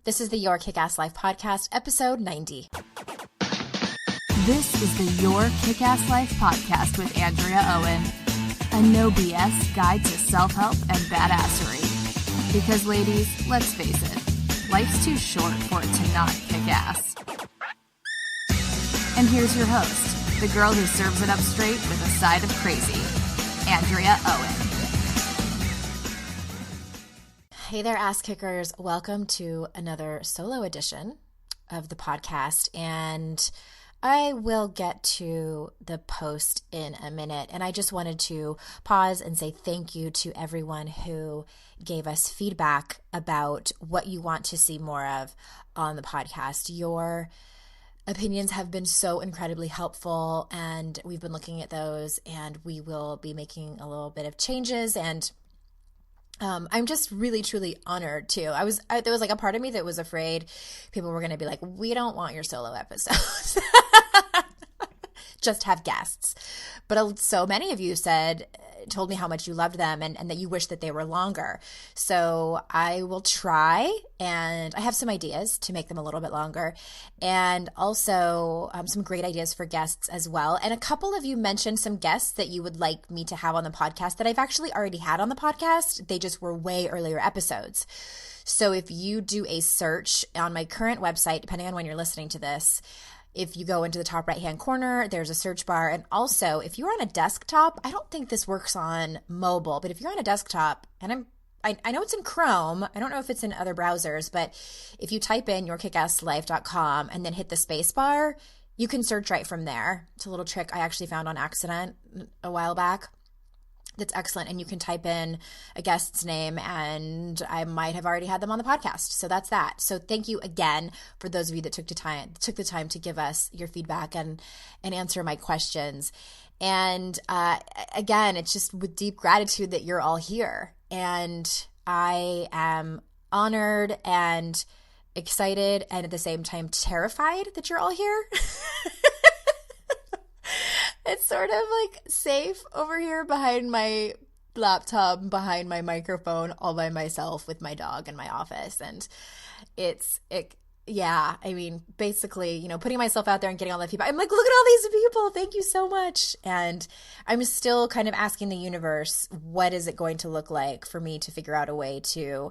This is the Your Kick-Ass Life podcast, episode 90. This is the Your Kick-Ass Life podcast with Andrea Owen, a no BS guide to self-help and badassery. Because ladies, let's face it, life's too short for it to not kick ass. And here's your host, the girl who serves it up straight with a side of crazy, Andrea Owen. Hey there, ass kickers. Welcome to another solo edition of the podcast. And I will get to the post in a minute. And I just wanted to pause and say thank you to everyone who gave us feedback about what you want to see more of on the podcast. Your opinions have been so incredibly helpful, and we've been looking at those, and we will be making a little bit of changes. And I'm just really, truly honored too. There was like a part of me that was afraid people were going to be like, we don't want your solo episodes. Just have guests. But so many of you told me how much you loved them and that you wish that they were longer. So I will try, and I have some ideas to make them a little bit longer, and also some great ideas for guests as well. And a couple of you mentioned some guests that you would like me to have on the podcast that I've actually already had on the podcast. They just were way earlier episodes. So if you do a search on my current website, depending on when you're listening to this, if you go into the top right-hand corner, there's a search bar. And also, if you're on a desktop, I don't think this works on mobile, but if you're on a desktop, and I know it's in Chrome, I don't know if it's in other browsers, but if you type in yourkickasslife.com and then hit the space bar, you can search right from there. It's a little trick I actually found on accident a while back. That's excellent. And you can type in a guest's name, and I might have already had them on the podcast. So that's that. So thank you again for those of you that took the time to give us your feedback and answer my questions. And again, it's just with deep gratitude that you're all here. And I am honored and excited and at the same time terrified that you're all here. It's sort of like safe over here behind my laptop, behind my microphone, all by myself with my dog in my office. And basically, putting myself out there and getting all that feedback. I'm like, look at all these people. Thank you so much. And I'm still kind of asking the universe, what is it going to look like for me to figure out a way to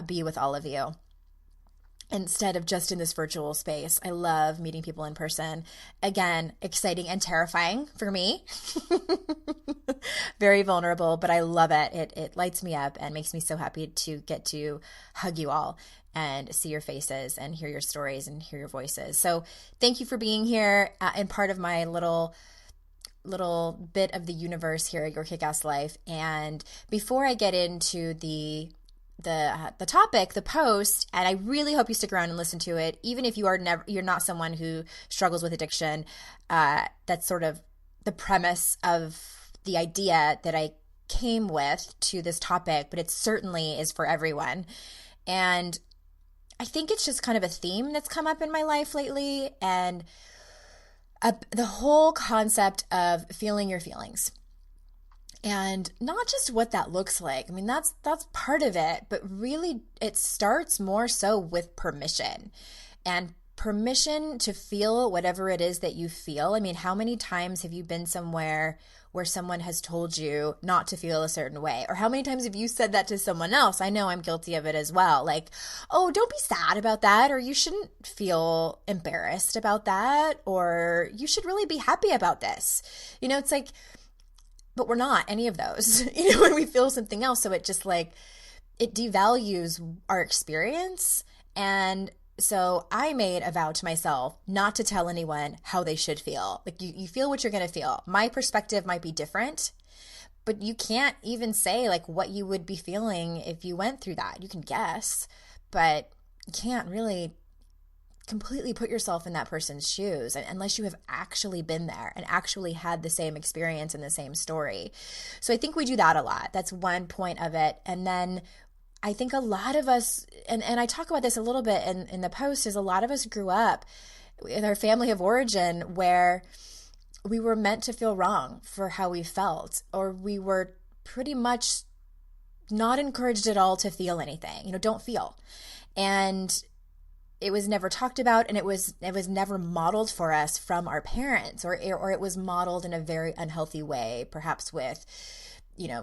be with all of you instead of just in this virtual space. I love meeting people in person. Again, exciting and terrifying for me. Very vulnerable, but I love it. It lights me up and makes me so happy to get to hug you all and see your faces and hear your stories and hear your voices. So thank you for being here and part of my little bit of the universe here at Your Kick-Ass Life. And before I get into the topic, the post, and I really hope you stick around and listen to it, even if you're not someone who struggles with addiction. That's sort of the premise of the idea that I came with to this topic, but it certainly is for everyone. And I think it's just kind of a theme that's come up in my life lately, and the whole concept of feeling your feelings. And not just what that looks like. I mean, that's part of it, but really it starts more so with permission and permission to feel whatever it is that you feel. I mean, how many times have you been somewhere where someone has told you not to feel a certain way? Or how many times have you said that to someone else? I know I'm guilty of it as well. Like, oh, don't be sad about that, or you shouldn't feel embarrassed about that, or you should really be happy about this. It's like, but we're not any of those, when we feel something else. So it just it devalues our experience. And so I made a vow to myself not to tell anyone how they should feel. Like you feel what you're going to feel. My perspective might be different, but you can't even say what you would be feeling if you went through that. You can guess, but you can't really completely put yourself in that person's shoes unless you have actually been there and actually had the same experience and the same story. So I think we do that a lot. That's one point of it. And then I think a lot of us, and I talk about this a little bit in the post, is a lot of us grew up in our family of origin where we were meant to feel wrong for how we felt, or we were pretty much not encouraged at all to feel anything. Don't feel. And it was never talked about, and it was never modeled for us from our parents, or it was modeled in a very unhealthy way, perhaps with,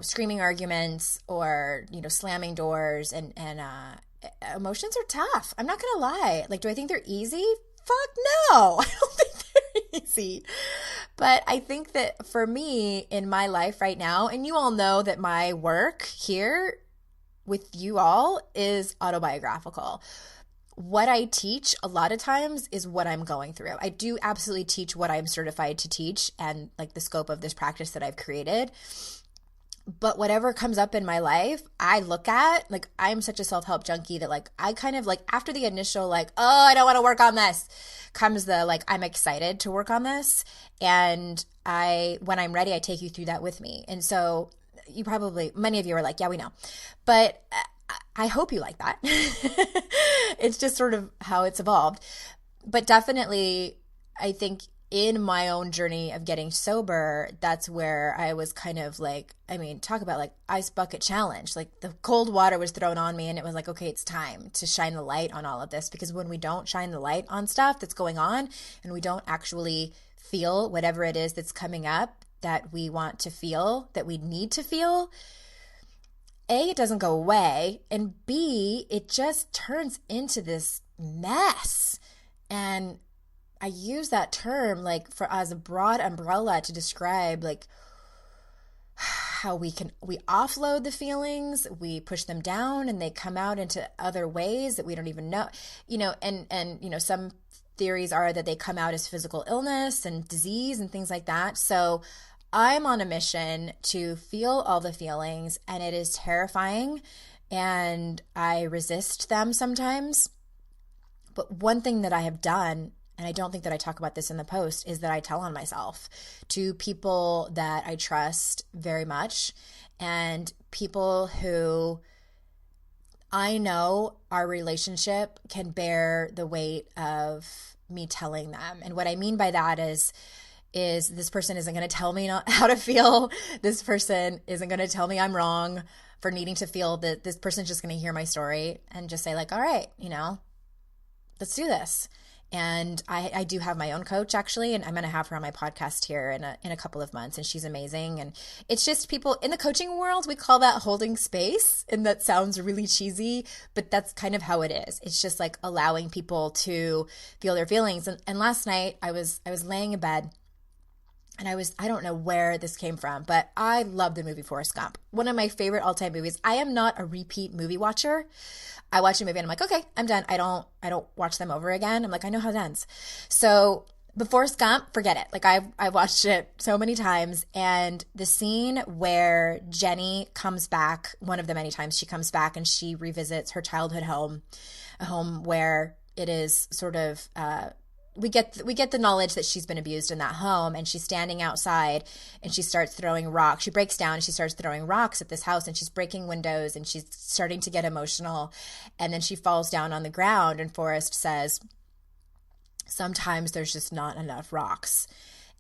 screaming arguments or, slamming doors, and emotions are tough. I'm not going to lie. Like, do I think they're easy? Fuck no. I don't think they're easy. But I think that for me in my life right now, and you all know that my work here with you all is autobiographical. What I teach a lot of times is what I'm going through. I do absolutely teach what I'm certified to teach and like the scope of this practice that I've created. But whatever comes up in my life, I look at, like, I'm such a self-help junkie that, like, I kind of, like, after the initial, like, oh, I don't want to work on this, comes the, like, I'm excited to work on this. And when I'm ready, I take you through that with me. And so many of you are like, yeah, we know. But I hope you like that. It's just sort of how it's evolved. But definitely, I think in my own journey of getting sober, that's where I was kind of like, talk about like ice bucket challenge. Like the cold water was thrown on me and it was like, okay, it's time to shine the light on all of this. Because when we don't shine the light on stuff that's going on and we don't actually feel whatever it is that's coming up that we want to feel, that we need to feel, A, it doesn't go away, and B, it just turns into this mess. And I use that term like as a broad umbrella to describe like how we offload the feelings, we push them down, and they come out into other ways that we don't even know, and some theories are that they come out as physical illness and disease and things like that. So I'm on a mission to feel all the feelings, and it is terrifying, and I resist them sometimes. But one thing that I have done, and I don't think that I talk about this in the post, is that I tell on myself to people that I trust very much, and people who I know our relationship can bear the weight of me telling them. And what I mean by that is this person isn't going to tell me how to feel. This person isn't going to tell me I'm wrong for needing to feel that. This person's just going to hear my story and just say like, all right, let's do this. And I do have my own coach actually, and I'm going to have her on my podcast here in a couple of months, and she's amazing. And it's just people in the coaching world, we call that holding space, and that sounds really cheesy, but that's kind of how it is. It's just like allowing people to feel their feelings. And last night I was laying in bed, and I don't know where this came from, but I love the movie Forrest Gump. One of my favorite all-time movies. I am not a repeat movie watcher. I watch a movie and I'm like, okay, I'm done. I don't watch them over again. I'm like, I know how it ends. So the Forrest Gump, forget it. Like I've watched it so many times, and the scene where Jenny comes back, one of the many times she comes back and she revisits her childhood home, a home where it is sort of, we get the knowledge that she's been abused in that home, and she's standing outside and she starts throwing rocks. She breaks down and she starts throwing rocks at this house, and she's breaking windows, and she's starting to get emotional, and then she falls down on the ground, and Forrest says, sometimes there's just not enough rocks.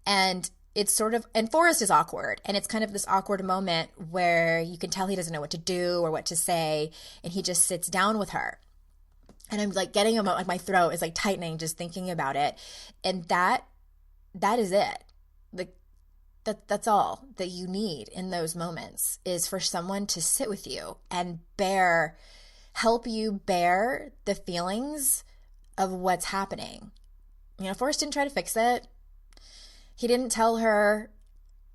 And it's sort of, and Forrest is awkward, and it's kind of this awkward moment where you can tell he doesn't know what to do or what to say, and he just sits down with her. And I'm like getting like my throat is like tightening just thinking about it. And that is it. Like that's all that you need in those moments, is for someone to sit with you and help you bear the feelings of what's happening. Forrest didn't try to fix it. He didn't tell her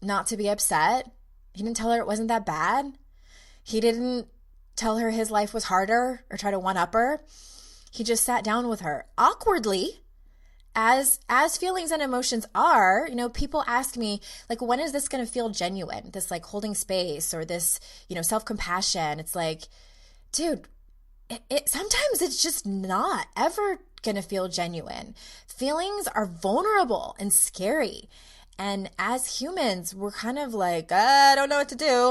not to be upset. He didn't tell her it wasn't that bad. He didn't tell her his life was harder or try to one-up her. He just sat down with her awkwardly, as feelings and emotions are. People ask me, like, when is this going to feel genuine? This like holding space or this, self-compassion. It's like, dude, it sometimes it's just not ever going to feel genuine. Feelings are vulnerable and scary. And as humans, we're kind of like, I don't know what to do.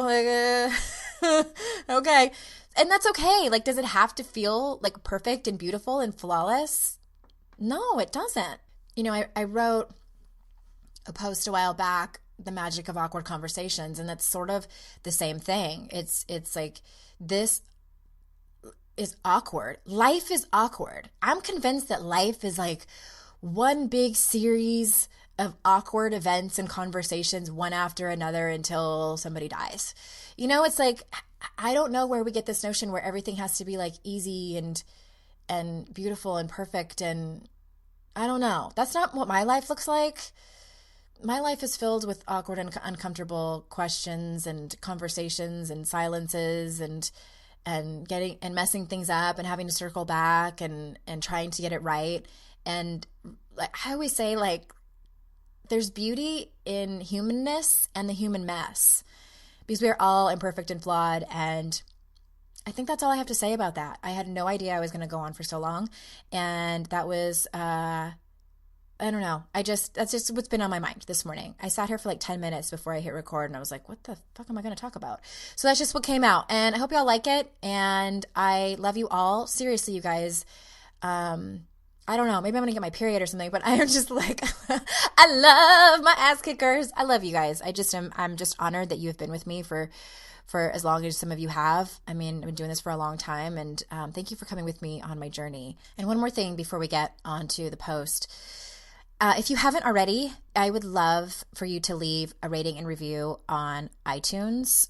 Like, okay. And that's okay. Like, does it have to feel like perfect and beautiful and flawless? No, it doesn't. I wrote a post a while back, The Magic of Awkward Conversations, and that's sort of the same thing. It's like this, is awkward. Life is awkward. I'm convinced that life is like one big series of awkward events and conversations, one after another, until somebody dies. It's like, I don't know where we get this notion where everything has to be like easy and beautiful and perfect. And I don't know. That's not what my life looks like. My life is filled with awkward and uncomfortable questions and conversations and silences and getting and messing things up and having to circle back and trying to get it right. And like I always say, like, there's beauty in humanness and the human mess, because we are all imperfect and flawed. And I think that's all I have to say about that. I had no idea I was going to go on for so long. And that was, I don't know. That's just what's been on my mind this morning. I sat here for like 10 minutes before I hit record, and I was like, what the fuck am I going to talk about? So that's just what came out. And I hope y'all like it. And I love you all. Seriously, you guys. I don't know. Maybe I'm going to get my period or something, but I am just like, I love my ass kickers. I love you guys. I'm just honored that you have been with me for as long as some of you have. I mean, I've been doing this for a long time, and thank you for coming with me on my journey. And one more thing before we get onto the post. If you haven't already, I would love for you to leave a rating and review on iTunes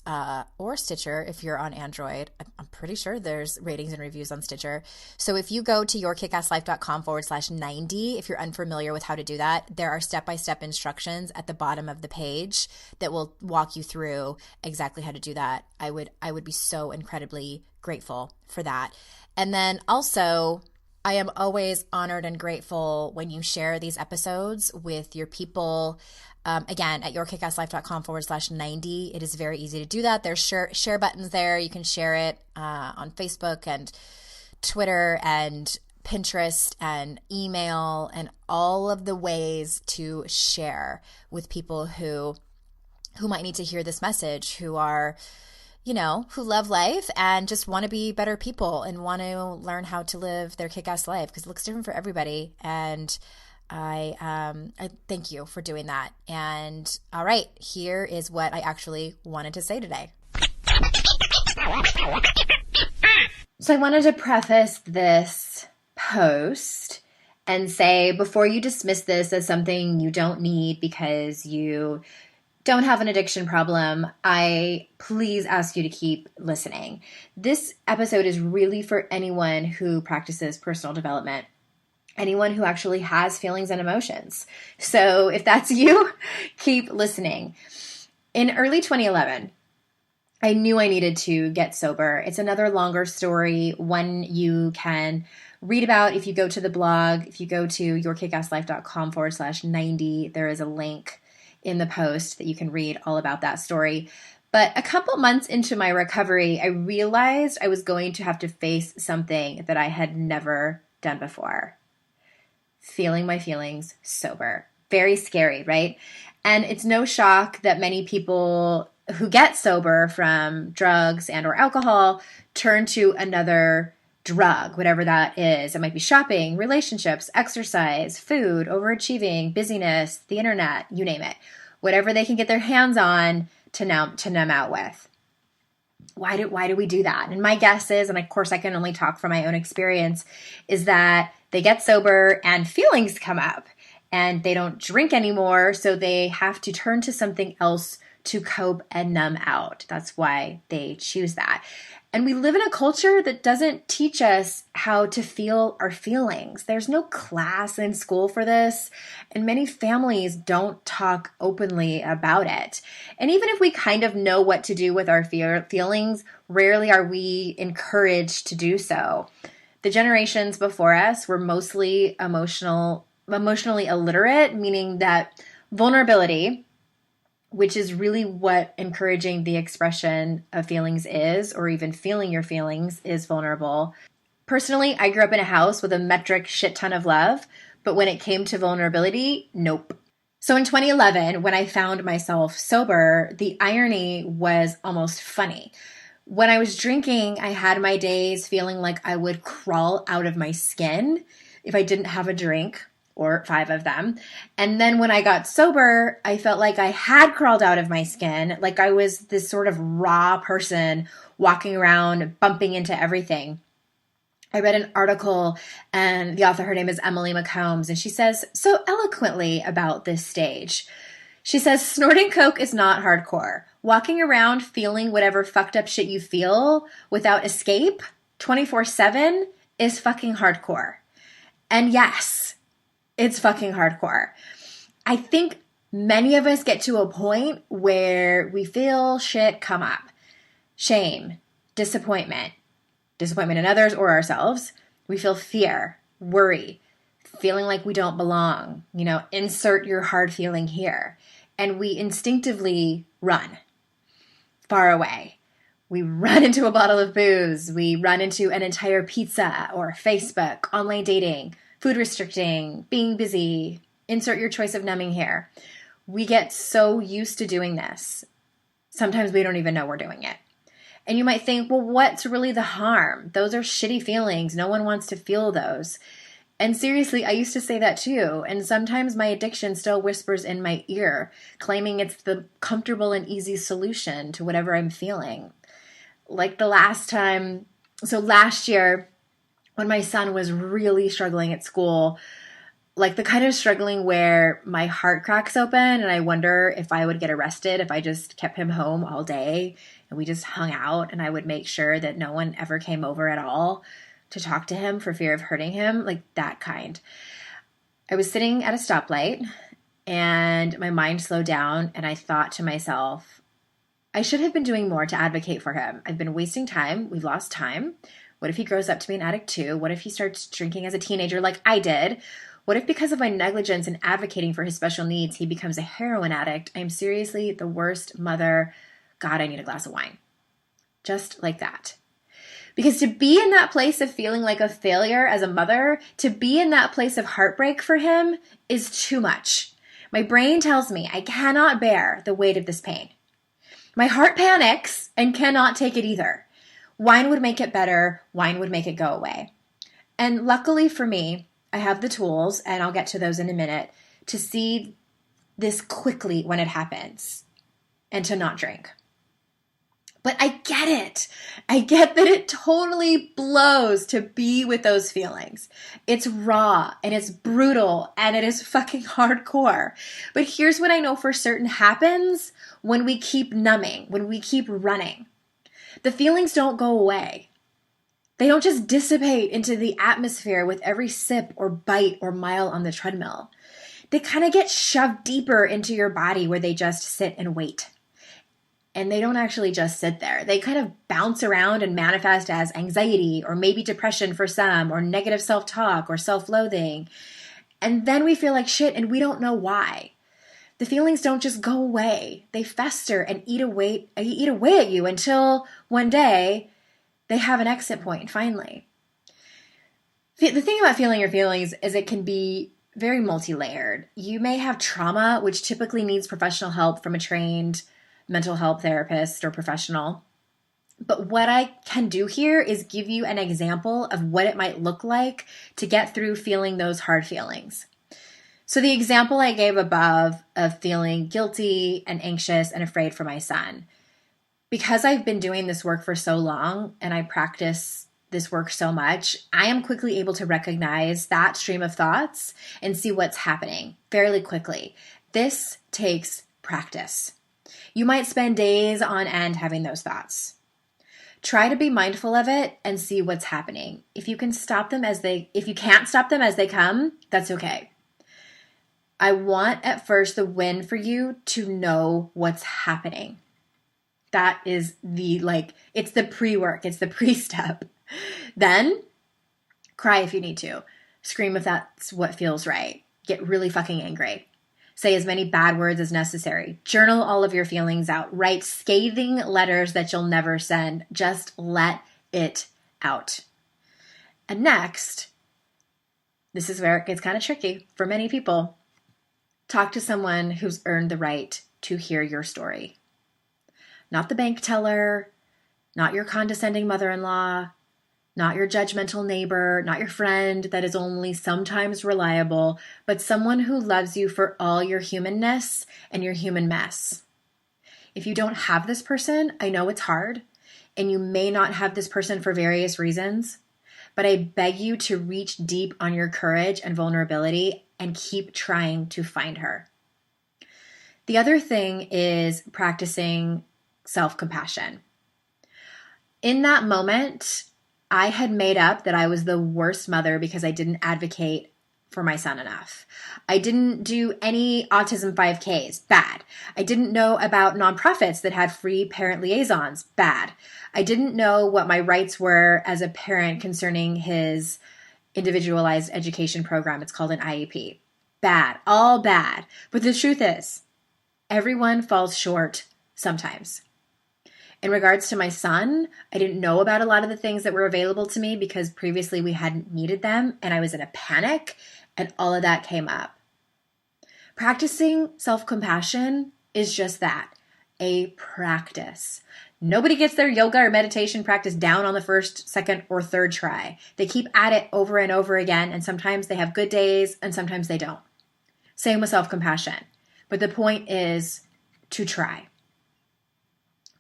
or Stitcher if you're on Android. I'm pretty sure there's ratings and reviews on Stitcher. So if you go to yourkickasslife.com/90, if you're unfamiliar with how to do that, there are step-by-step instructions at the bottom of the page that will walk you through exactly how to do that. I would be so incredibly grateful for that. And then also, I am always honored and grateful when you share these episodes with your people. Again, at yourkickasslife.com/90. It is very easy to do that. There's share buttons there. You can share it on Facebook and Twitter and Pinterest and email and all of the ways to share with people who might need to hear this message, who are, who love life and just want to be better people and want to learn how to live their kick-ass life, because it looks different for everybody. And I thank you for doing that. And all right, here is what I actually wanted to say today. So I wanted to preface this post and say, before you dismiss this as something you don't need because you don't have an addiction problem, I please ask you to keep listening. This episode is really for anyone who practices personal development, anyone who actually has feelings and emotions. So if that's you, keep listening. In early 2011, I knew I needed to get sober. It's another longer story, one you can read about if you go to the blog. If you go to yourkickasslife.com/90, there is a link in the post that you can read all about that story. But a couple months into my recovery, I realized I was going to have to face something that I had never done before. Feeling my feelings sober. Very scary, right? And it's no shock that many people who get sober from drugs and or alcohol turn to another drug, whatever that is. It might be shopping, relationships, exercise, food, overachieving, busyness, the internet, you name it. Whatever they can get their hands on to numb out with. Why do we do that? And my guess is, and of course I can only talk from my own experience, is that they get sober and feelings come up and they don't drink anymore, so they have to turn to something else to cope and numb out. That's why they choose that. And we live in a culture that doesn't teach us how to feel our feelings. There's no class in school for this, and many families don't talk openly about it. And even if we kind of know what to do with our feelings, rarely are we encouraged to do so. The generations before us were mostly emotionally illiterate, meaning that vulnerability, which is really what encouraging the expression of feelings is, or even feeling your feelings is vulnerable. Personally, I grew up in a house with a metric shit ton of love, but when it came to vulnerability, nope. So in 2011, when I found myself sober, the irony was almost funny. When I was drinking, I had my days feeling like I would crawl out of my skin if I didn't have a drink, or 5 of them. And then when I got sober, I felt like I had crawled out of my skin, like I was this sort of raw person walking around, bumping into everything. I read an article, and the author, her name is Emily McCombs, and she says so eloquently about this stage. She says, snorting coke is not hardcore. Walking around feeling whatever fucked up shit you feel without escape 24/7 is fucking hardcore. And yes, it's fucking hardcore. I think many of us get to a point where we feel shit come up. Shame, disappointment in others or ourselves. We feel fear, worry, feeling like we don't belong. Insert your hard feeling here. And we instinctively run far away. We run into a bottle of booze. We run into an entire pizza or Facebook, online dating, food restricting, being busy. Insert your choice of numbing here. We get so used to doing this. Sometimes we don't even know we're doing it. And you might think, well, what's really the harm? Those are shitty feelings. No one wants to feel those. And seriously, I used to say that too. And sometimes my addiction still whispers in my ear, claiming it's the comfortable and easy solution to whatever I'm feeling. Like last year, when my son was really struggling at school, like the kind of struggling where my heart cracks open and I wonder if I would get arrested if I just kept him home all day and we just hung out and I would make sure that no one ever came over at all to talk to him for fear of hurting him, like that kind. I was sitting at a stoplight and my mind slowed down and I thought to myself, I should have been doing more to advocate for him. I've been wasting time. We've lost time. What if he grows up to be an addict too? What if he starts drinking as a teenager like I did? What if because of my negligence in advocating for his special needs, he becomes a heroin addict? I'm seriously the worst mother. God, I need a glass of wine. Just like that. Because to be in that place of feeling like a failure as a mother, to be in that place of heartbreak for him is too much. My brain tells me I cannot bear the weight of this pain. My heart panics and cannot take it either. Wine would make it better. Wine would make it go away. And luckily for me, I have the tools, and I'll get to those in a minute, to see this quickly when it happens and to not drink. But I get it. I get that it totally blows to be with those feelings. It's raw and it's brutal and it is fucking hardcore. But here's what I know for certain happens when we keep numbing, when we keep running. The feelings don't go away. They don't just dissipate into the atmosphere with every sip or bite or mile on the treadmill. They kind of get shoved deeper into your body where they just sit and wait. And they don't actually just sit there. They kind of bounce around and manifest as anxiety or maybe depression for some, or negative self-talk or self-loathing. And then we feel like shit and we don't know why. The feelings don't just go away. They fester and eat away at you until one day they have an exit point, finally. The thing about feeling your feelings is it can be very multi-layered. You may have trauma, which typically needs professional help from a trained mental health therapist or professional. But what I can do here is give you an example of what it might look like to get through feeling those hard feelings. So the example I gave above of feeling guilty and anxious and afraid for my son, because I've been doing this work for so long and I practice this work so much, I am quickly able to recognize that stream of thoughts and see what's happening fairly quickly. This takes practice. You might spend days on end having those thoughts. Try to be mindful of it and see what's happening. If you can't stop them as they come, that's okay. I want at first the win for you to know what's happening. That is it's the pre-work, it's the pre-step. Then cry if you need to. Scream if that's what feels right. Get really fucking angry. Say as many bad words as necessary. Journal all of your feelings out. Write scathing letters that you'll never send. Just let it out. And next, this is where it gets kind of tricky for many people. Talk to someone who's earned the right to hear your story. Not the bank teller, not your condescending mother-in-law, not your judgmental neighbor, not your friend that is only sometimes reliable, but someone who loves you for all your humanness and your human mess. If you don't have this person, I know it's hard, and you may not have this person for various reasons, but I beg you to reach deep on your courage and vulnerability and keep trying to find her. The other thing is practicing self-compassion. In that moment, I had made up that I was the worst mother because I didn't advocate for my son enough. I didn't do any autism 5Ks. Bad. I didn't know about nonprofits that had free parent liaisons. Bad. I didn't know what my rights were as a parent concerning his individualized education program. It's called an IEP. Bad. All bad. But the truth is, everyone falls short sometimes. In regards to my son, I didn't know about a lot of the things that were available to me because previously we hadn't needed them, and I was in a panic, and all of that came up. Practicing self-compassion is just that, a practice. Nobody gets their yoga or meditation practice down on the first, second, or third try. They keep at it over and over again, and sometimes they have good days, and sometimes they don't. Same with self-compassion. But the point is to try.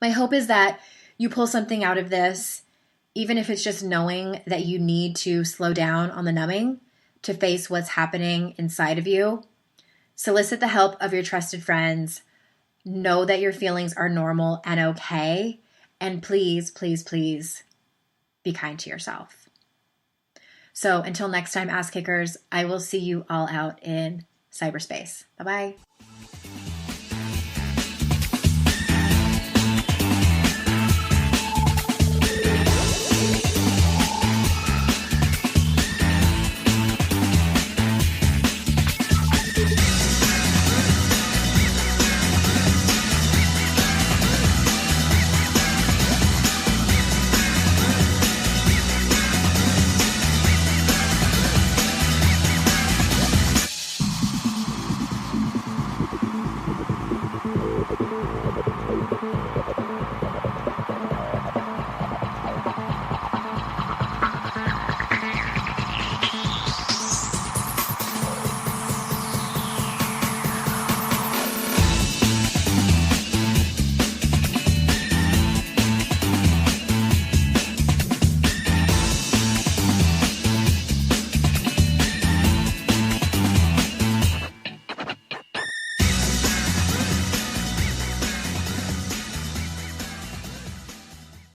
My hope is that you pull something out of this, even if it's just knowing that you need to slow down on the numbing to face what's happening inside of you. Solicit the help of your trusted friends. Know that your feelings are normal and okay. And please, please, please be kind to yourself. So until next time, ass kickers, I will see you all out in cyberspace. Bye-bye.